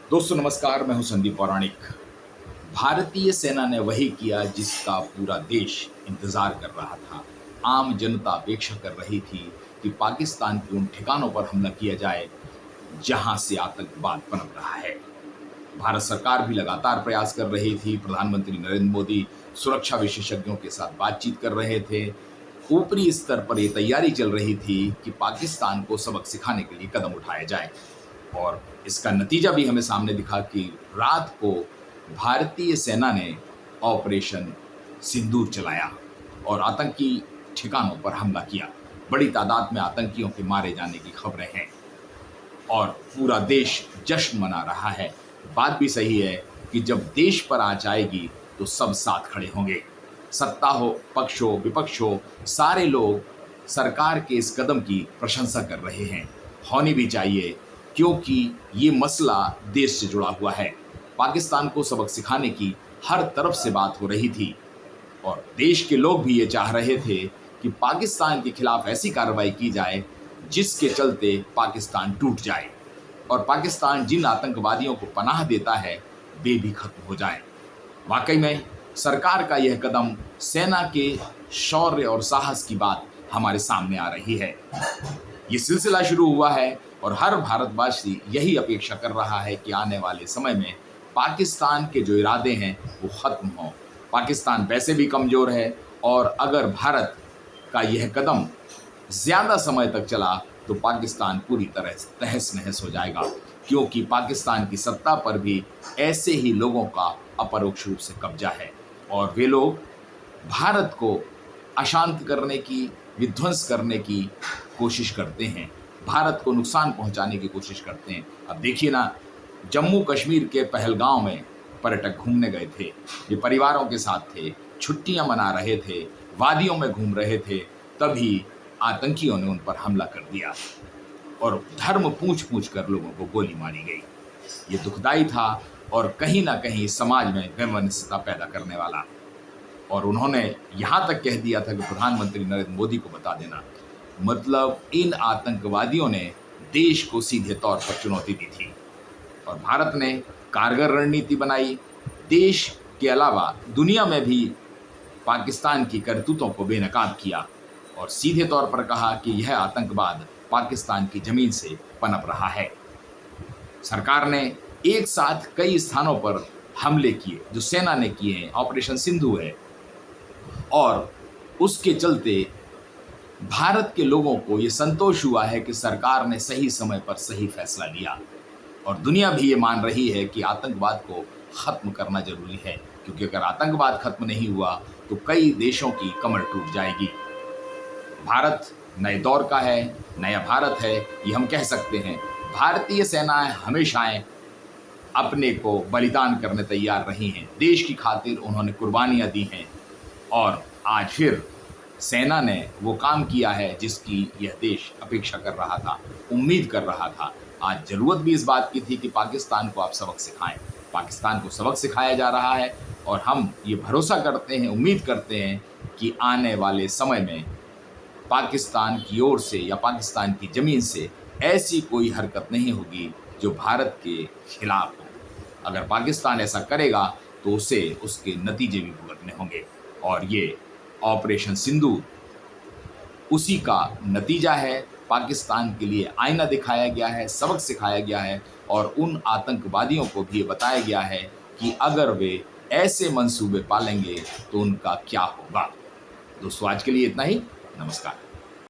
दोस्तों नमस्कार, मैं हूं संदीप पौराणिक। भारतीय सेना ने वही किया जिसका पूरा देश इंतजार कर रहा था। आम जनता अपेक्षा कर रही थी कि पाकिस्तान के उन ठिकानों पर हमला किया जाए जहां से आतंकवाद पनप रहा है। भारत सरकार भी लगातार प्रयास कर रही थी। प्रधानमंत्री नरेंद्र मोदी सुरक्षा विशेषज्ञों के साथ बातचीत कर रहे थे। ऊपरी स्तर पर यह तैयारी चल रही थी कि पाकिस्तान को सबक सिखाने के लिए कदम उठाया जाए। और इसका नतीजा भी हमें सामने दिखा कि रात को भारतीय सेना ने ऑपरेशन सिंदूर चलाया और आतंकी ठिकानों पर हमला किया। बड़ी तादाद में आतंकियों के मारे जाने की खबरें हैं और पूरा देश जश्न मना रहा है। बात भी सही है कि जब देश पर आँच आएगी तो सब साथ खड़े होंगे। सत्ता हो, पक्ष हो, विपक्ष हो, सारे लोग सरकार के इस कदम की प्रशंसा कर रहे हैं। होनी भी चाहिए, क्योंकि ये मसला देश से जुड़ा हुआ है। पाकिस्तान को सबक सिखाने की हर तरफ से बात हो रही थी और देश के लोग भी ये चाह रहे थे कि पाकिस्तान के खिलाफ ऐसी कार्रवाई की जाए जिसके चलते पाकिस्तान टूट जाए और पाकिस्तान जिन आतंकवादियों को पनाह देता है वे भी खत्म हो जाए। वाकई में सरकार का यह कदम सेना के शौर्य और साहस की बात हमारे सामने आ रही है। ये सिलसिला शुरू हुआ है और हर भारतवासी यही अपेक्षा कर रहा है कि आने वाले समय में पाकिस्तान के जो इरादे हैं वो खत्म हों। पाकिस्तान वैसे भी कमज़ोर है और अगर भारत का यह कदम ज़्यादा समय तक चला तो पाकिस्तान पूरी तरह तहस नहस हो जाएगा, क्योंकि पाकिस्तान की सत्ता पर भी ऐसे ही लोगों का अपरोक्ष रूप से कब्जा है और वे लोग भारत को अशांत करने की, विध्वंस करने की कोशिश करते हैं, भारत को नुकसान पहुंचाने की कोशिश करते हैं। अब देखिए ना, जम्मू कश्मीर के पहलगांव में पर्यटक घूमने गए थे। ये परिवारों के साथ थे, छुट्टियां मना रहे थे, वादियों में घूम रहे थे, तभी आतंकियों ने उन पर हमला कर दिया और धर्म पूछ पूछ कर लोगों को गोली मारी गई। ये दुखदाई था और कहीं ना कहीं समाज में वैमनस्यता पैदा करने वाला। और उन्होंने यहाँ तक कह दिया था कि प्रधानमंत्री नरेंद्र मोदी को बता देना। मतलब इन आतंकवादियों ने देश को सीधे तौर पर चुनौती दी थी और भारत ने कारगर रणनीति बनाई। देश के अलावा दुनिया में भी पाकिस्तान की करतूतों को बेनकाब किया और सीधे तौर पर कहा कि यह आतंकवाद पाकिस्तान की जमीन से पनप रहा है। सरकार ने एक साथ कई स्थानों पर हमले किए जो सेना ने किए हैं, ऑपरेशन सिंधु है, और उसके चलते भारत के लोगों को ये संतोष हुआ है कि सरकार ने सही समय पर सही फैसला लिया और दुनिया भी ये मान रही है कि आतंकवाद को ख़त्म करना जरूरी है, क्योंकि अगर आतंकवाद खत्म नहीं हुआ तो कई देशों की कमर टूट जाएगी। भारत नए दौर का है, नया भारत है, ये हम कह सकते हैं। भारतीय सेनाएं हमेशाएं अपने को बलिदान करने तैयार रही हैं, देश की खातिर उन्होंने कुर्बानियां दी हैं और आज फिर सेना ने वो काम किया है जिसकी यह देश अपेक्षा कर रहा था, उम्मीद कर रहा था। आज ज़रूरत भी इस बात की थी कि पाकिस्तान को आप सबक सिखाएं। पाकिस्तान को सबक सिखाया जा रहा है और हम ये भरोसा करते हैं, उम्मीद करते हैं कि आने वाले समय में पाकिस्तान की ओर से या पाकिस्तान की ज़मीन से ऐसी कोई हरकत नहीं होगी जो भारत के खिलाफ हो। अगर पाकिस्तान ऐसा करेगा तो उसे उसके नतीजे भी भुगतने होंगे और ये ऑपरेशन सिंदूर उसी का नतीजा है। पाकिस्तान के लिए आईना दिखाया गया है, सबक सिखाया गया है और उन आतंकवादियों को भी बताया गया है कि अगर वे ऐसे मंसूबे पालेंगे तो उनका क्या होगा। दोस्तों आज के लिए इतना ही। नमस्कार।